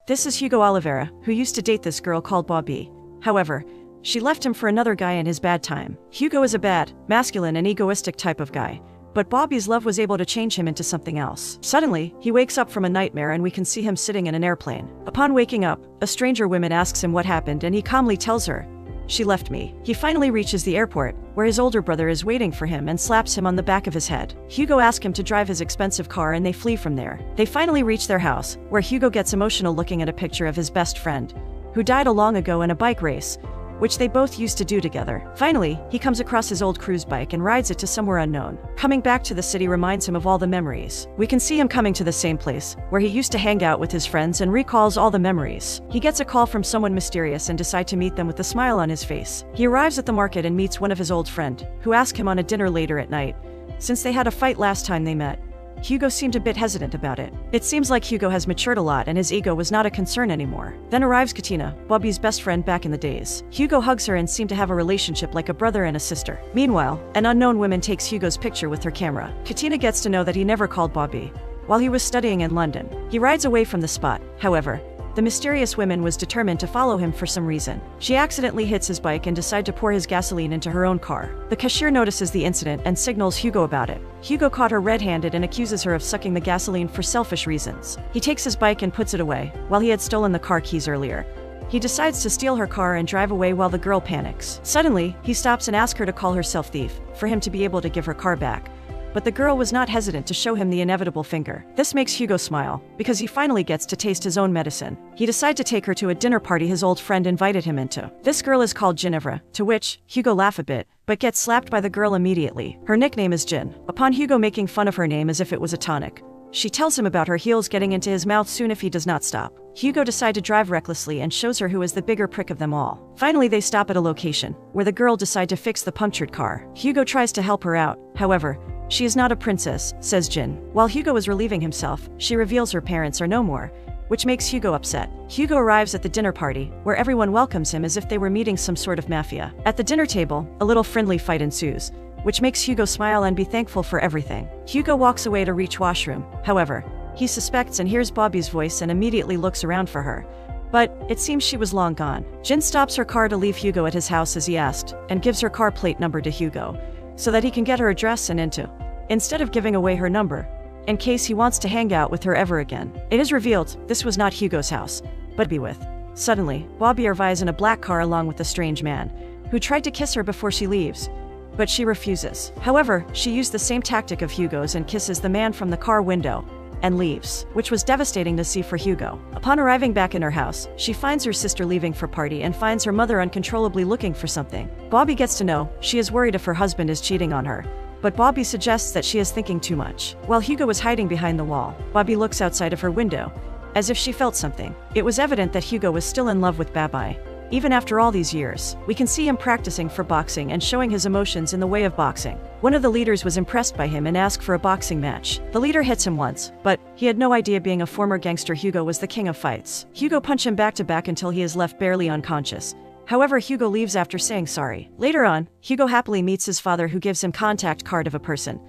This is Hugo Oliveira, who used to date this girl called Bobby. However, she left him for another guy in his bad time. Hugo is a bad, masculine and egoistic type of guy, but Bobby's love was able to change him into something else. Suddenly, he wakes up from a nightmare and we can see him sitting in an airplane. Upon waking up, a stranger woman asks him what happened and he calmly tells her, "She left me." He finally reaches the airport, where his older brother is waiting for him and slaps him on the back of his head. Hugo asks him to drive his expensive car and they flee from there. They finally reach their house, where Hugo gets emotional looking at a picture of his best friend, who died long ago in a bike race, which they both used to do together. Finally, he comes across his old cruise bike and rides it to somewhere unknown. Coming back to the city reminds him of all the memories. We can see him coming to the same place, where he used to hang out with his friends and recalls all the memories. He gets a call from someone mysterious and decides to meet them with a smile on his face. He arrives at the market and meets one of his old friend, who asks him on a dinner later at night, since they had a fight last time they met. Hugo seemed a bit hesitant about it. It seems like Hugo has matured a lot and his ego was not a concern anymore. Then arrives Katina, Bobby's best friend back in the days. Hugo hugs her and seem to have a relationship like a brother and a sister. Meanwhile, an unknown woman takes Hugo's picture with her camera. Katina gets to know that he never called Bobby while he was studying in London. He rides away from the spot. However, the mysterious woman was determined to follow him for some reason. She accidentally hits his bike and decides to pour his gasoline into her own car. The cashier notices the incident and signals Hugo about it. Hugo caught her red-handed and accuses her of sucking the gasoline for selfish reasons. He takes his bike and puts it away, while he had stolen the car keys earlier. He decides to steal her car and drive away while the girl panics. Suddenly, he stops and asks her to call herself thief, for him to be able to give her car back. But the girl was not hesitant to show him the inevitable finger. This makes Hugo smile, because he finally gets to taste his own medicine. He decides to take her to a dinner party his old friend invited him into. This girl is called Ginevra, to which Hugo laughs a bit, but gets slapped by the girl immediately. Her nickname is Gin. Upon Hugo making fun of her name as if it was a tonic, she tells him about her heels getting into his mouth soon if he does not stop. Hugo decides to drive recklessly and shows her who is the bigger prick of them all. Finally, they stop at a location, where the girl decides to fix the punctured car. Hugo tries to help her out. However, "She is not a princess," says Jin. While Hugo is relieving himself, she reveals her parents are no more, which makes Hugo upset. Hugo arrives at the dinner party, where everyone welcomes him as if they were meeting some sort of mafia. At the dinner table, a little friendly fight ensues, which makes Hugo smile and be thankful for everything. Hugo walks away to reach washroom. However, he suspects and hears Bobby's voice and immediately looks around for her. But it seems she was long gone. Jin stops her car to leave Hugo at his house as he asked, and gives her car plate number to Hugo, so that he can get her address and into, instead of giving away her number, in case he wants to hang out with her ever again. It is revealed this was not Hugo's house, but be with. Suddenly, Bobby arrives in a black car along with a strange man, who tried to kiss her before she leaves, but she refuses. However, she used the same tactic of Hugo's and kisses the man from the car window, and leaves, which was devastating to see for Hugo. Upon arriving back in her house, she finds her sister leaving for party and finds her mother uncontrollably looking for something. Bobby gets to know she is worried if her husband is cheating on her, but Bobby suggests that she is thinking too much. While Hugo is hiding behind the wall, Bobby looks outside of her window, as if she felt something. It was evident that Hugo was still in love with Babai. Even after all these years, we can see him practicing for boxing and showing his emotions in the way of boxing. One of the leaders was impressed by him and asked for a boxing match. The leader hits him once, but he had no idea being a former gangster Hugo was the king of fights. Hugo punched him back to back until he is left barely unconscious. However, Hugo leaves after saying sorry. Later on, Hugo happily meets his father who gives him contact card of a person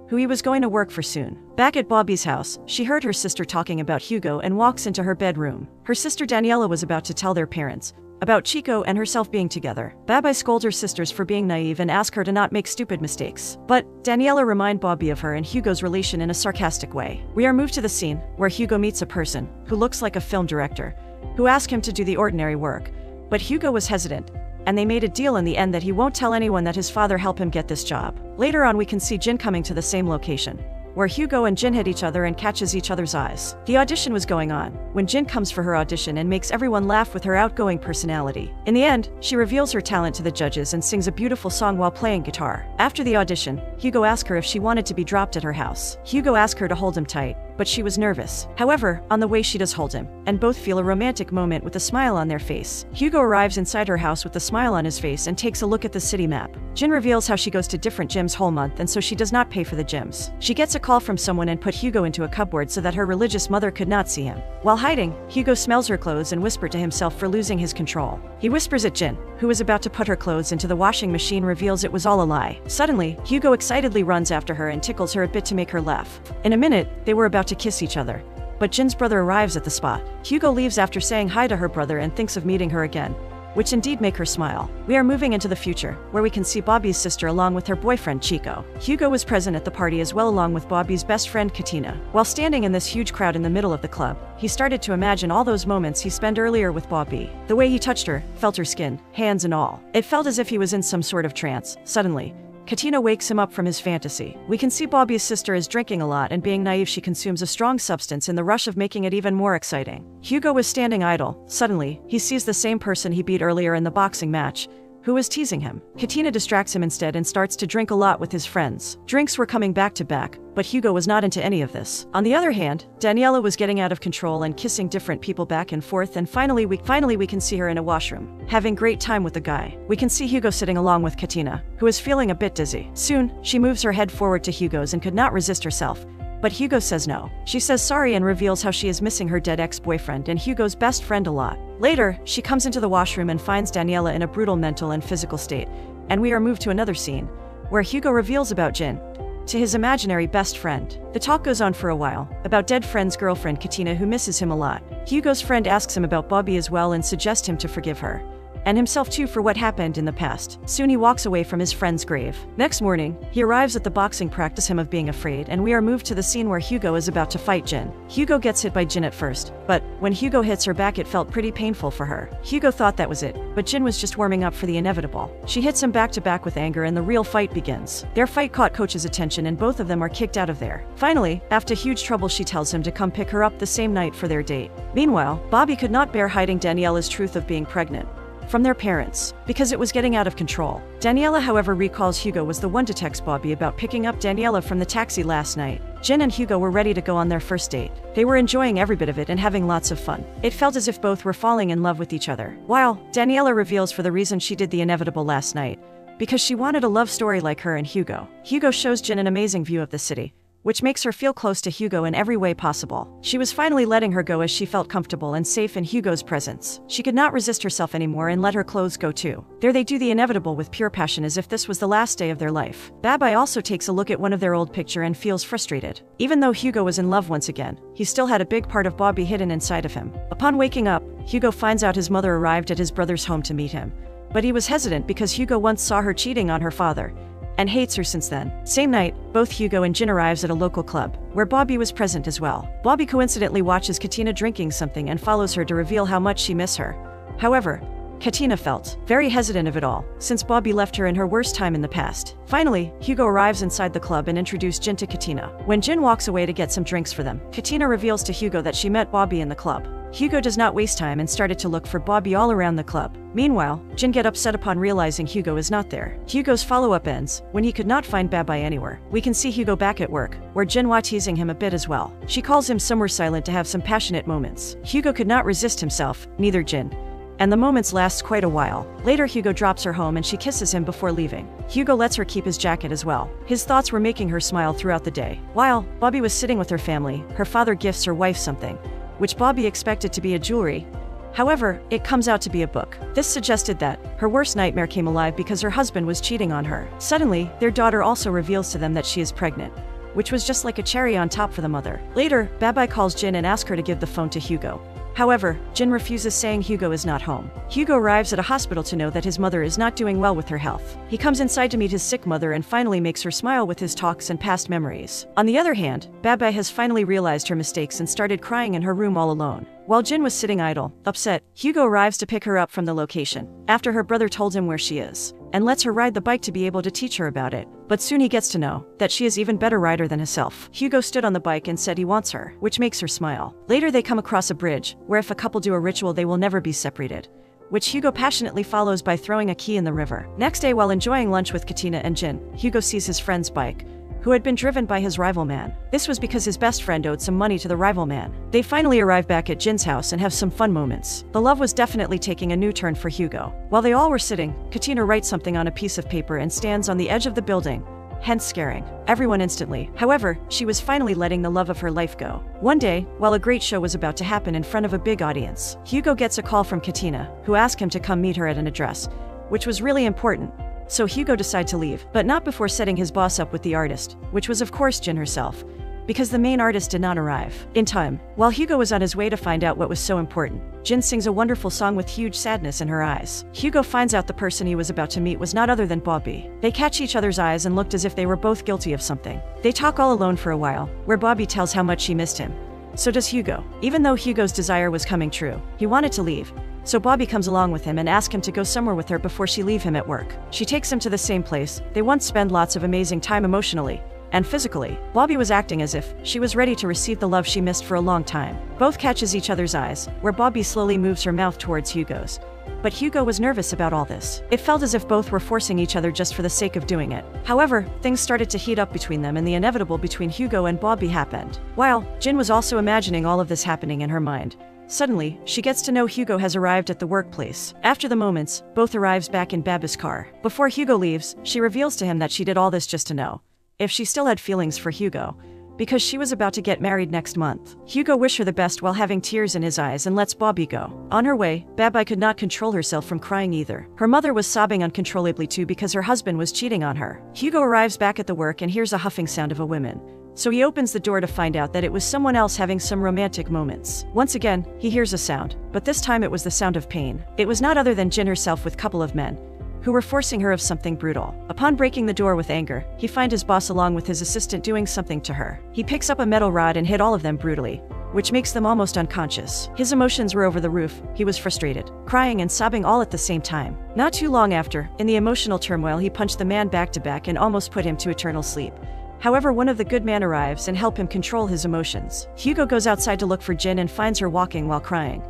who he was going to work for soon. Back at Bobby's house, she heard her sister talking about Hugo and walks into her bedroom. Her sister Daniela was about to tell their parents about Chico and herself being together. Babai scolds her sisters for being naive and asks her to not make stupid mistakes. But Daniela reminds Bobby of her and Hugo's relation in a sarcastic way. We are moved to the scene where Hugo meets a person who looks like a film director, who asks him to do the ordinary work. But Hugo was hesitant, and they made a deal in the end that he won't tell anyone that his father helped him get this job. Later on, we can see Jin coming to the same location, where Hugo and Jin hit each other and catches each other's eyes. The audition was going on when Jin comes for her audition and makes everyone laugh with her outgoing personality. In the end, she reveals her talent to the judges and sings a beautiful song while playing guitar. After the audition, Hugo asks her if she wanted to be dropped at her house. Hugo asked her to hold him tight, but she was nervous. However, on the way she does hold him, and both feel a romantic moment with a smile on their face. Hugo arrives inside her house with a smile on his face and takes a look at the city map. Jin reveals how she goes to different gyms whole month and so she does not pay for the gyms. She gets a call from someone and put Hugo into a cupboard so that her religious mother could not see him. While hiding, Hugo smells her clothes and whispers to himself for losing his control. He whispers at Jin, who is about to put her clothes into the washing machine, reveals it was all a lie. Suddenly, Hugo excitedly runs after her and tickles her a bit to make her laugh. In a minute, they were about to kiss each other, but Jin's brother arrives at the spot. Hugo leaves after saying hi to her brother and thinks of meeting her again, which indeed make her smile. We are moving into the future, where we can see Bobby's sister along with her boyfriend Chico. Hugo was present at the party as well along with Bobby's best friend Katina. While standing in this huge crowd in the middle of the club, he started to imagine all those moments he spent earlier with Bobby. The way he touched her, felt her skin, hands and all. It felt as if he was in some sort of trance. Suddenly, Katina wakes him up from his fantasy. We can see Bobby's sister is drinking a lot and being naive she consumes a strong substance in the rush of making it even more exciting. Hugo was standing idle. Suddenly, he sees the same person he beat earlier in the boxing match, who was teasing him. Katina distracts him instead and starts to drink a lot with his friends. Drinks were coming back to back, but Hugo was not into any of this. On the other hand, Daniela was getting out of control and kissing different people back and forth, and finally we can see her in a washroom, having great time with the guy. We can see Hugo sitting along with Katina, who is feeling a bit dizzy. Soon, she moves her head forward to Hugo's and could not resist herself. But Hugo says no. She says sorry and reveals how she is missing her dead ex-boyfriend and Hugo's best friend a lot. Later, she comes into the washroom and finds Daniela in a brutal mental and physical state, and we are moved to another scene, where Hugo reveals about Jin to his imaginary best friend. The talk goes on for a while, about dead friend's girlfriend Katina who misses him a lot. Hugo's friend asks him about Bobby as well and suggests him to forgive her, and himself too for what happened in the past. Soon he walks away from his friend's grave. Next morning, he arrives at the boxing practice him of being afraid, and we are moved to the scene where Hugo is about to fight Jin. Hugo gets hit by Jin at first, but when Hugo hits her back it felt pretty painful for her. Hugo thought that was it, but Jin was just warming up for the inevitable. She hits him back to back with anger and the real fight begins. Their fight caught Coach's attention and both of them are kicked out of there. Finally, after huge trouble she tells him to come pick her up the same night for their date. Meanwhile, Bobby could not bear hiding Daniela's truth of being pregnant from their parents, because it was getting out of control. Daniela, however, recalls Hugo was the one to text Bobby about picking up Daniela from the taxi last night. Jin and Hugo were ready to go on their first date. They were enjoying every bit of it and having lots of fun. It felt as if both were falling in love with each other. While Daniela reveals for the reason she did the inevitable last night, because she wanted a love story like her and Hugo. Hugo shows Jin an amazing view of the city, which makes her feel close to Hugo in every way possible. She was finally letting her go as she felt comfortable and safe in Hugo's presence. She could not resist herself anymore and let her clothes go too. There they do the inevitable with pure passion as if this was the last day of their life. Babai also takes a look at one of their old picture and feels frustrated. Even though Hugo was in love once again, he still had a big part of Bobby hidden inside of him. Upon waking up, Hugo finds out his mother arrived at his brother's home to meet him. But he was hesitant because Hugo once saw her cheating on her father, and hates her since then. Same night, both Hugo and Jin arrives at a local club, where Bobby was present as well. Bobby coincidentally watches Katina drinking something and follows her to reveal how much she misses her. However, Katina felt very hesitant of it all, since Bobby left her in her worst time in the past. Finally, Hugo arrives inside the club and introduces Jin to Katina. When Jin walks away to get some drinks for them, Katina reveals to Hugo that she met Bobby in the club. Hugo does not waste time and started to look for Bobby all around the club. Meanwhile, Jin gets upset upon realizing Hugo is not there. Hugo's follow-up ends when he could not find Babai anywhere. We can see Hugo back at work, where Jin was teasing him a bit as well. She calls him somewhere silent to have some passionate moments. Hugo could not resist himself, neither Jin, and the moments last quite a while. Later Hugo drops her home and she kisses him before leaving. Hugo lets her keep his jacket as well. His thoughts were making her smile throughout the day. While Bobby was sitting with her family, her father gifts her wife something, which Bobby expected to be a jewelry. However, it comes out to be a book. This suggested that her worst nightmare came alive because her husband was cheating on her. Suddenly, their daughter also reveals to them that she is pregnant, which was just like a cherry on top for the mother. Later, Babai calls Jin and asks her to give the phone to Hugo. However, Jin refuses, saying Hugo is not home. Hugo arrives at a hospital to know that his mother is not doing well with her health. He comes inside to meet his sick mother and finally makes her smile with his talks and past memories. On the other hand, Babai has finally realized her mistakes and started crying in her room all alone. While Jin was sitting idle, upset, Hugo arrives to pick her up from the location, after her brother told him where she is, and lets her ride the bike to be able to teach her about it. But soon he gets to know that she is even better rider than himself. Hugo stood on the bike and said he wants her, which makes her smile. Later they come across a bridge, where if a couple do a ritual they will never be separated, which Hugo passionately follows by throwing a key in the river. Next day, while enjoying lunch with Katina and Jin, Hugo sees his friend's bike, who had been driven by his rival man. This was because his best friend owed some money to the rival man. They finally arrive back at Jin's house and have some fun moments. The love was definitely taking a new turn for Hugo. While they all were sitting, Katina writes something on a piece of paper and stands on the edge of the building, hence scaring everyone instantly. However, she was finally letting the love of her life go. One day, while a great show was about to happen in front of a big audience, Hugo gets a call from Katina, who asked him to come meet her at an address, which was really important. So Hugo decided to leave, but not before setting his boss up with the artist, which was of course Jin herself, because the main artist did not arrive in time. While Hugo was on his way to find out what was so important, Jin sings a wonderful song with huge sadness in her eyes. Hugo finds out the person he was about to meet was not other than Bobby. They catch each other's eyes and looked as if they were both guilty of something. They talk all alone for a while, where Bobby tells how much she missed him. So does Hugo. Even though Hugo's desire was coming true, he wanted to leave. So Bobby comes along with him and asks him to go somewhere with her before she leave him at work. She takes him to the same place. They once spend lots of amazing time emotionally and physically. Bobby was acting as if she was ready to receive the love she missed for a long time. Both catches each other's eyes, where Bobby slowly moves her mouth towards Hugo's. But Hugo was nervous about all this. It felt as if both were forcing each other just for the sake of doing it. However, things started to heat up between them and the inevitable between Hugo and Bobby happened. While Jin was also imagining all of this happening in her mind, suddenly, she gets to know Hugo has arrived at the workplace. After the moments, both arrives back in Baba's car. Before Hugo leaves, she reveals to him that she did all this just to know if she still had feelings for Hugo, because she was about to get married next month. Hugo wished her the best while having tears in his eyes and lets Bobby go. On her way, Babai could not control herself from crying either. Her mother was sobbing uncontrollably too because her husband was cheating on her. Hugo arrives back at the work and hears a huffing sound of a woman. So he opens the door to find out that it was someone else having some romantic moments. Once again, he hears a sound, but this time it was the sound of pain. It was not other than Jin herself with a couple of men who were forcing her of something brutal. Upon breaking the door with anger, he finds his boss along with his assistant doing something to her. He picks up a metal rod and hit all of them brutally, which makes them almost unconscious. His emotions were over the roof. He was frustrated, crying and sobbing all at the same time. Not too long after, in the emotional turmoil, he punched the man back to back and almost put him to eternal sleep. However, one of the good men arrives and help him control his emotions. Hugo goes outside to look for Jin and finds her walking while crying,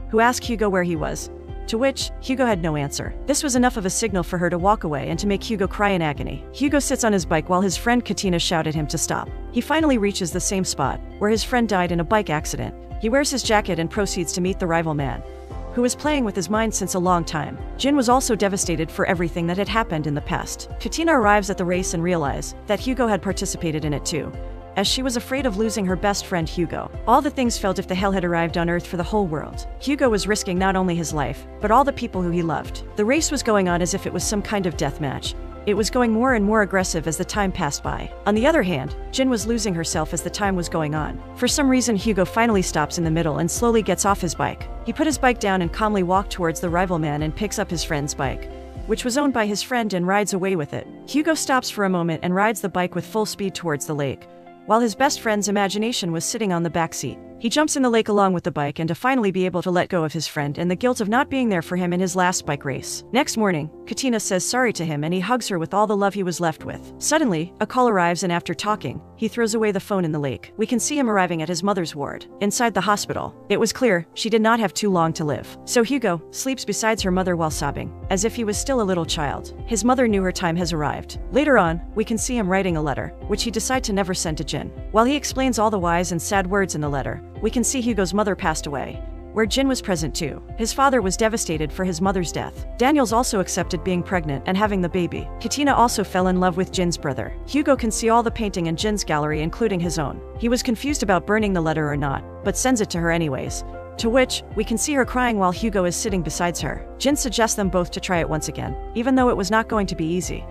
who asks Hugo where he was, to which Hugo had no answer. This was enough of a signal for her to walk away and to make Hugo cry in agony. Hugo sits on his bike while his friend Katina shouted at him to stop. He finally reaches the same spot, where his friend died in a bike accident. He wears his jacket and proceeds to meet the rival man, who was playing with his mind since a long time. Jin was also devastated for everything that had happened in the past. Katina arrives at the race and realizes that Hugo had participated in it too, as she was afraid of losing her best friend Hugo. All the things felt if the hell had arrived on Earth for the whole world. Hugo was risking not only his life, but all the people who he loved. The race was going on as if it was some kind of death match. It was going more and more aggressive as the time passed by. On the other hand, Jin was losing herself as the time was going on. For some reason, Hugo finally stops in the middle and slowly gets off his bike. He put his bike down and calmly walked towards the rival man and picks up his friend's bike, which was owned by his friend, and rides away with it. Hugo stops for a moment and rides the bike with full speed towards the lake, while his best friend's imagination was sitting on the back seat. He jumps in the lake along with the bike and to finally be able to let go of his friend and the guilt of not being there for him in his last bike race. Next morning, Katina says sorry to him and he hugs her with all the love he was left with. Suddenly, a call arrives and after talking, he throws away the phone in the lake. We can see him arriving at his mother's ward, inside the hospital. It was clear she did not have too long to live. So Hugo sleeps beside her mother while sobbing, as if he was still a little child. His mother knew her time has arrived. Later on, we can see him writing a letter, which he decides to never send to Jin. While he explains all the wise and sad words in the letter, we can see Hugo's mother passed away, where Jin was present too. His father was devastated for his mother's death. Daniels also accepted being pregnant and having the baby. Katina also fell in love with Jin's brother. Hugo can see all the painting in Jin's gallery, including his own. He was confused about burning the letter or not, but sends it to her anyways, to which we can see her crying while Hugo is sitting beside her. Jin suggests them both to try it once again, even though it was not going to be easy.